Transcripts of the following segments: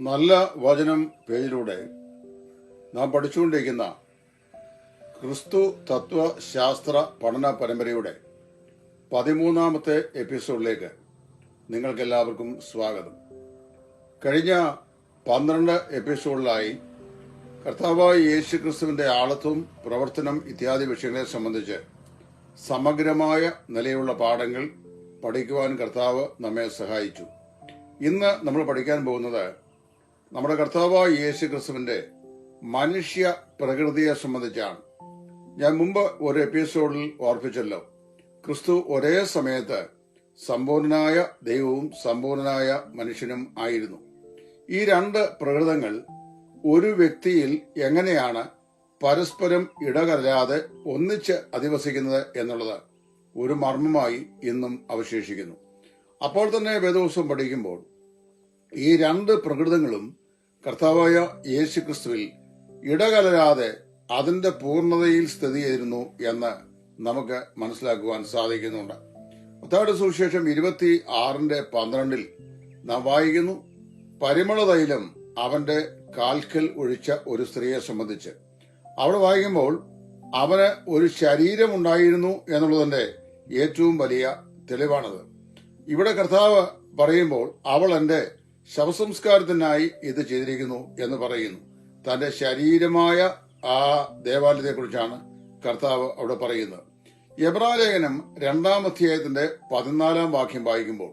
നല്ല വചനം പേജിലൂടെ നാം പഠിച്ചുകൊണ്ടിരിക്കുന്ന ക്രിസ്തു തത്വശാസ്ത്ര പഠന പരമ്പരയുടെ 13ാമത്തെ എപ്പിസോഡിലേക്ക് നിങ്ങൾക്കെല്ലാവർക്കും സ്വാഗതം. കഴിഞ്ഞ 12 എപ്പിസോഡിലായി കർത്താവായ യേശു ക്രിസ്തുവിന്റെ ആളത്വം, പ്രവർത്തനം ഇത്യാദി വിഷയങ്ങളെ സംബന്ധിച്ച് സമഗ്രമായ നിലയുള്ള പാഠങ്ങൾ പഠിക്കുവാൻ കർത്താവ് നമ്മെ സഹായിച്ചു. ഇന്ന് നമ്മൾ പഠിക്കാൻ പോകുന്നത് നമ്മുടെ കർത്താവായ യേശു ക്രിസ്തുവിന്റെ മനുഷ്യ പ്രകൃതിയെ സംബന്ധിച്ചാണ്. ഞാൻ മുമ്പ് ഒരു എപ്പിസോഡിൽ ഓർപ്പിച്ചല്ലോ, ക്രിസ്തു ഒരേ സമയത്ത് സമ്പൂർണനായ ദൈവവും സമ്പൂർണനായ മനുഷ്യനും ആയിരുന്നു. ഈ രണ്ട് പ്രകൃതങ്ങൾ ഒരു വ്യക്തിയിൽ എങ്ങനെയാണ് പരസ്പരം ഇടകലരാതെ ഒന്നിച്ച് അധിവസിക്കുന്നത് എന്നുള്ളത് ഒരു മർമ്മമായി ഇന്നും അവശേഷിക്കുന്നു. അപ്പോൾ തന്നെ വേദപുസ്തകം പഠിക്കുമ്പോൾ ഈ രണ്ട് പ്രകൃതങ്ങളും കർത്താവായ യേശു ക്രിസ്തുവിൽ ഇടകലരാതെ അതിന്റെ പൂർണ്ണതയിൽ സ്ഥിതി ചെയ്തിരുന്നു എന്ന് നമുക്ക് മനസ്സിലാക്കുവാൻ സാധിക്കുന്നുണ്ട്. മത്തായിയുടെ സുവിശേഷം 26:12 നാം വായിക്കുന്നു, പരിമള തൈലം അവന്റെ കാൽക്കൽ ഒഴിച്ച ഒരു സ്ത്രീയെ സംബന്ധിച്ച്. അവിടെ വായിക്കുമ്പോൾ അവന് ഒരു ശരീരമുണ്ടായിരുന്നു എന്നുള്ളതിന്റെ ഏറ്റവും വലിയ തെളിവാണത്. ഇവിടെ കർത്താവ് പറയുമ്പോൾ അവൾ എന്റെ ശവസംസ്കാരത്തിനായി ഇത് ചെയ്തിരിക്കുന്നു എന്ന് പറയുന്നു. തന്റെ ശരീരമായ ആ ദേവാലയത്തെ കുറിച്ചാണ് കർത്താവ് അവിടെ പറയുന്നത്. എബ്രായലേഖനം 2-ാം അധ്യായത്തിന്റെ 14-ാം വാക്യം വായിക്കുമ്പോൾ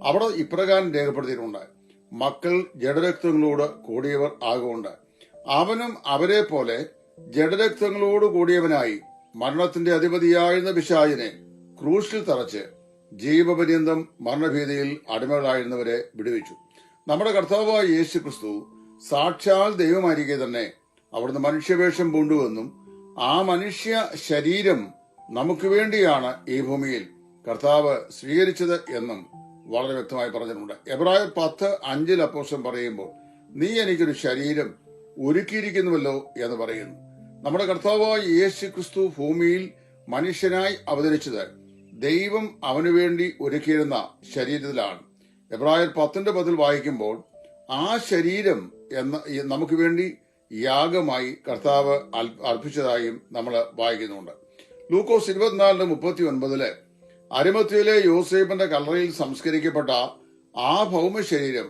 അവിടെ ഇപ്രകാരം രേഖപ്പെടുത്തിയിട്ടുണ്ട്, മക്കൾ ജഡരക്തങ്ങളോട് കൂടിയവർ ആകൊണ്ട് അവനും അവരെ പോലെ ജഡരക്തങ്ങളോട് കൂടിയവനായി മരണത്തിന്റെ അധിപതിയായിരുന്ന പിശാചിനെ ക്രൂശിൽ തറച്ച് ജീവപര്യന്തം മരണഭീതിയിൽ അടിമകളായിരുന്നവരെ വിടുവിച്ചു. നമ്മുടെ കർത്താവായ യേശു ക്രിസ്തു സാക്ഷാൽ ദൈവമായിരിക്കെ തന്നെ അവിടുന്ന് മനുഷ്യവേഷം പൂണ്ടുവെന്നും ആ മനുഷ്യ ശരീരം നമുക്ക് വേണ്ടിയാണ് ഈ ഭൂമിയിൽ കർത്താവ് സ്വീകരിച്ചത് എന്നും വളരെ വ്യക്തമായി പറഞ്ഞിട്ടുണ്ട്. എബ്രായർ 10:5 അപ്പോസ്തലൻ പറയുമ്പോൾ നീ എനിക്കൊരു ശരീരം ഒരുക്കിയിരിക്കുന്നുവല്ലോ എന്ന് പറയുന്നു. നമ്മുടെ കർത്താവായ യേശു ക്രിസ്തു ഭൂമിയിൽ മനുഷ്യനായി അവതരിച്ചത് ദൈവം അവനു വേണ്ടി ഒരുക്കിയിരുന്ന ശരീരത്തിലാണ്. എബ്രായർ 10:10 വായിക്കുമ്പോൾ ആ ശരീരം നമുക്ക് വേണ്ടി യാഗമായി കർത്താവ് അർപ്പിച്ചതായും നമ്മൾ വായിക്കുന്നുണ്ട്. ലൂക്കോസ് 24:39 അരിമത്യയിലെ യോസേപ്പിന്റെ കല്ലറയിൽ സംസ്കരിക്കപ്പെട്ട ആ ഭൗമ ശരീരം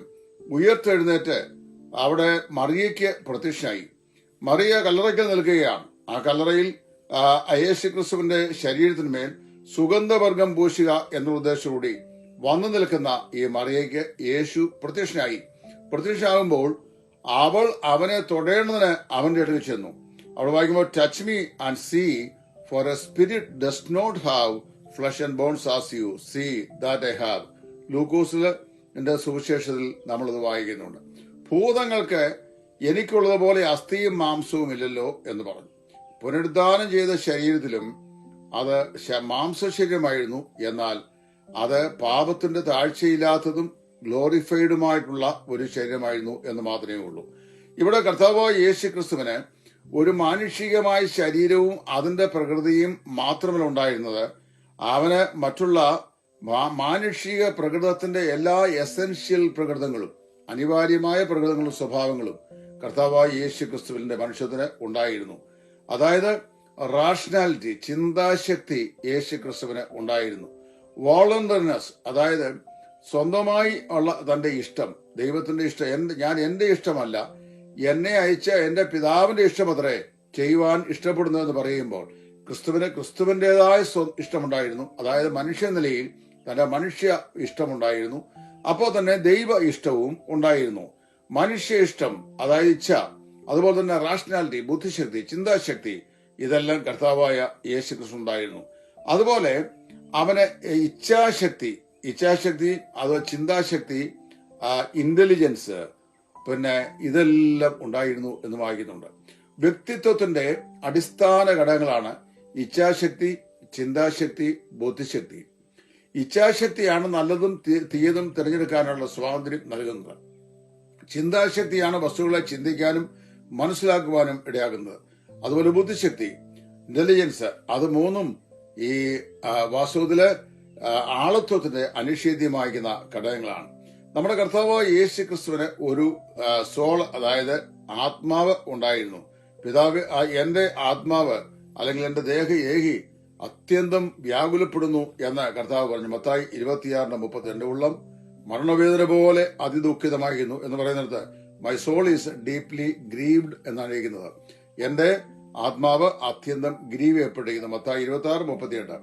ഉയർത്തെഴുന്നേറ്റ് അവിടെ മറിയയ്ക്ക് പ്രത്യക്ഷനായി. മറിയ കല്ലറയ്ക്കൽ നിൽക്കുകയാണ്. ആ കല്ലറയിൽ യേശു ക്രിസ്തുവിന്റെ ശരീരത്തിന്മേൽ സുഗന്ധവർഗം പൂശുക എന്ന ഉദ്ദേശത്തോടെ വന്നു നിൽക്കുന്ന ഈ മറിയയ്ക്ക് യേശു പ്രത്യക്ഷനാകുമ്പോൾ അവൾ അവനെ തൊടേണ്ടതിന് അവന്റെ അടുത്ത് ചെന്നു. അവൾ വായിക്കുമ്പോൾ touch me and see for a spirit does not have flesh and bones as you see that I have. ലൂക്കോസിൽ എന്റെ സുവിശേഷത്തിൽ നമ്മളത് വായിക്കുന്നുണ്ട്. ഭൂതങ്ങൾക്ക് എനിക്കുള്ളതുപോലെ അസ്ഥിയും മാംസവും ഇല്ലല്ലോ എന്ന് പറഞ്ഞു. പുനരുദ്ധാനം ചെയ്ത ശരീരത്തിലും അത് മാംസശരീരമായിരുന്നു, എന്നാൽ അത് പാപത്തിന്റെ താഴ്ചയില്ലാത്തതും ഗ്ലോറിഫൈഡുമായിട്ടുള്ള ഒരു ശരീരമായിരുന്നു എന്ന് മാത്രമേ ഉള്ളൂ. ഇവിടെ കർത്താവായ യേശു ക്രിസ്തുവിന് ഒരു മാനുഷികമായ ശരീരവും അതിന്റെ പ്രകൃതിയും മാത്രമല്ല ഉണ്ടായിരുന്നത്. അവന് മറ്റുള്ള മാനുഷിക പ്രകൃതത്തിന്റെ എല്ലാ എസെൻഷ്യൽ പ്രകൃതങ്ങളും അനിവാര്യമായ പ്രകൃതങ്ങളും സ്വഭാവങ്ങളും കർത്താവായ യേശു ക്രിസ്തുവിന്റെ മനുഷ്യത്തിന് ഉണ്ടായിരുന്നു. അതായത് റാഷണാലിറ്റി, ചിന്താശക്തി യേശു ക്രിസ്തുവിന് ഉണ്ടായിരുന്നു. വോളണ്ടറിനെസ്, അതായത് സ്വന്തമായി ഉള്ള തന്റെ ഇഷ്ടം, ദൈവത്തിന്റെ ഇഷ്ടം, ഞാൻ എന്റെ ഇഷ്ടമല്ല, എന്നെ അയച്ച എന്റെ പിതാവിന്റെ ഇഷ്ടമത്രേ ചെയ്യുവാൻ ഇഷ്ടപ്പെടുന്നതെന്ന് പറയുമ്പോൾ ക്രിസ്തുവിന്റേതായ ഇഷ്ടമുണ്ടായിരുന്നു. അതായത് മനുഷ്യ നിലയിൽ തന്റെ മനുഷ്യ ഇഷ്ടമുണ്ടായിരുന്നു. അപ്പോൾ തന്നെ ദൈവ ഇഷ്ടവും ഉണ്ടായിരുന്നു. മനുഷ്യ ഇഷ്ടം, അതായത് ഇച്ഛ, അതുപോലെ തന്നെ റാഷണാലിറ്റി, ബുദ്ധിശക്തി, ചിന്താശക്തി, ഇതെല്ലാം കർത്താവായ യേശു ക്രിസ്തു ഉണ്ടായിരുന്നു. അതുപോലെ അവന് ഇച്ഛാശക്തി, അത് ചിന്താശക്തി, ഇന്റലിജൻസ്, പിന്നെ ഇതെല്ലാം ഉണ്ടായിരുന്നു എന്ന് വായിക്കുന്നുണ്ട്. വ്യക്തിത്വത്തിന്റെ അടിസ്ഥാന ഘടകങ്ങളാണ് ഇച്ഛാശക്തി, ചിന്താശക്തി, ബുദ്ധിശക്തി. ഇച്ഛാശക്തിയാണ് നല്ലതും തീയതും തിരഞ്ഞെടുക്കാനുള്ള സ്വാതന്ത്ര്യം നൽകുന്നത്. ചിന്താശക്തിയാണ് വസ്തുക്കളെ ചിന്തിക്കാനും മനസ്സിലാക്കുവാനും ഇടയാകുന്നത്. അതുപോലെ ബുദ്ധിശക്തി, ഇന്റലിജൻസ്, അത് മൂന്നും ഈ വാസ്തവത്തില് ആളത്വത്തിന്റെ അനിഷേധ്യമായിരിക്കുന്ന ഘടകങ്ങളാണ്. നമ്മുടെ കർത്താവായ യേശു ക്രിസ്തുവിന് ഒരു സോൾ, അതായത് ആത്മാവ് ഉണ്ടായിരുന്നു. പിതാവ്, എന്റെ ആത്മാവ് അല്ലെങ്കിൽ എന്റെ ദേഹ ഏഹി അത്യന്തം വ്യാകുലപ്പെടുന്നു എന്ന് കർത്താവ് പറഞ്ഞു. മത്തായി 26:32. ഉള്ളം മരണവേദന പോലെ അതിദുഃഖിതമായിരുന്നു എന്ന് പറയുന്നിടത്ത് my soul is deeply grieved എന്നാണ് എഴുതുന്നത്. എന്റെ ആത്മാവ് അത്യന്തം ഗ്രീവ് ചെയ്യപ്പെട്ടിരിക്കുന്നു. മത്തായി 26:38.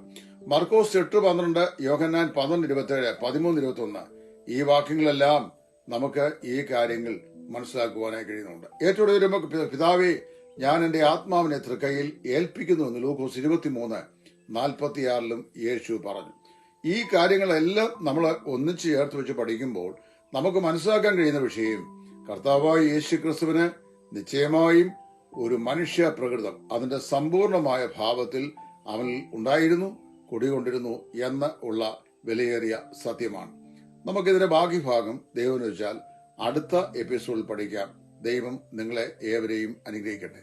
മർക്കോസ് 8:12, യോഹന്നാൻ 12:27, 13:21. ഈ വാക്യങ്ങളെല്ലാം നമുക്ക് ഈ കാര്യങ്ങൾ മനസ്സിലാക്കുവാനായി കഴിയുന്നുണ്ട്. ഏറ്റവും വരുമ്പോൾ പിതാവേ, ഞാൻ എന്റെ ആത്മാവിനെ തൃക്കൈയിൽ ഏൽപ്പിക്കുന്നു എന്ന് ലൂക്കോസ് 23:46 യേശു പറഞ്ഞു. ഈ കാര്യങ്ങളെല്ലാം നമ്മൾ ഒന്നിച്ച് ചേർത്ത് വെച്ച് പഠിക്കുമ്പോൾ നമുക്ക് മനസ്സിലാക്കാൻ കഴിയുന്ന വിഷയം, കർത്താവായ യേശു ക്രിസ്തുവിന് നിശ്ചയമായും ഒരു മനുഷ്യ പ്രകൃതം അതിന്റെ സമ്പൂർണമായ ഭാവത്തിൽ അവനിൽ ഉണ്ടായിരുന്നു, കുടികൊണ്ടിരുന്നു എന്ന് ഉള്ള വിലയേറിയ സത്യമാണ്. നമുക്കിതിന്റെ ബാക്കി ഭാഗം ദൈവം വെച്ചാൽ അടുത്ത എപ്പിസോഡിൽ പഠിക്കാം. ദൈവം നിങ്ങളെ ഏവരെയും അനുഗ്രഹിക്കട്ടെ.